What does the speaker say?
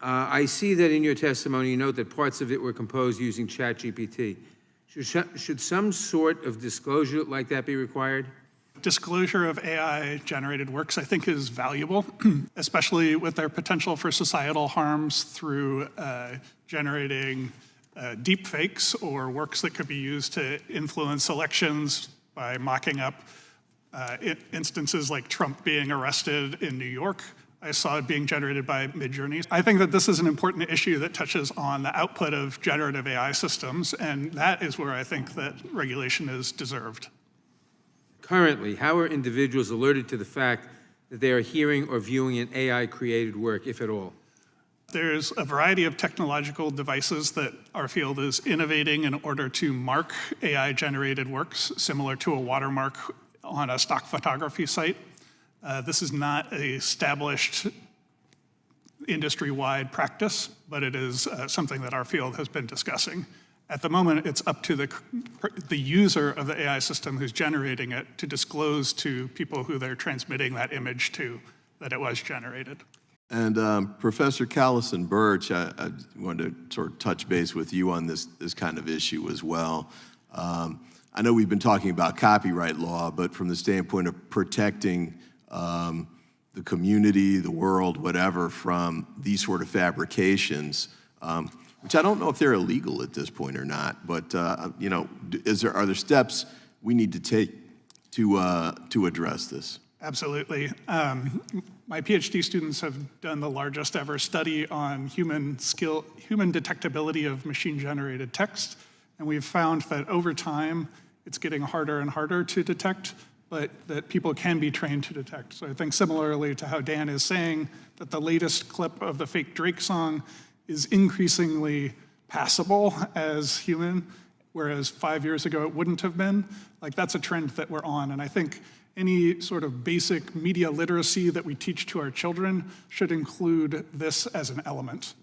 I see that in your testimony, you note that parts of it were composed using ChatGPT. Should some sort of disclosure like that be required? Disclosure of AI-generated works, I think, is valuable, especially with their potential for societal harms through generating deep fakes or works that could be used to influence elections by mocking up instances like Trump being arrested in New York. I saw it being generated by Midjourney. I think that this is an important issue that touches on the output of generative AI systems, and that is where I think that regulation is deserved. Currently, how are individuals alerted to the fact that they are hearing or viewing an AI-created work, if at all? There's a variety of technological devices that our field is innovating in order to mark AI-generated works, similar to a watermark on a stock photography site. This is not an established industry-wide practice, but it is something that our field has been discussing. At the moment, it's up to the user of the AI system who's generating it to disclose to people who they're transmitting that image to that it was generated. And Professor Callison-Burch, I wanted to sort of touch base with you on this kind of issue as well. I know we've been talking about copyright law, but from the standpoint of protecting the community, the world, whatever, from these sort of fabrications, which I don't know if they're illegal at this point or not, but you know, are there steps we need to take to address this? Absolutely. My PhD students have done the largest ever study on human detectability of machine-generated text, and we've found that over time, it's getting harder and harder to detect, but that people can be trained to detect. So I think similarly to how Dan is saying that the latest clip of the fake Drake song is increasingly passable as human, whereas 5 years ago it wouldn't have been. Like, that's a trend that we're on, and I think any sort of basic media literacy that we teach to our children should include this as an element.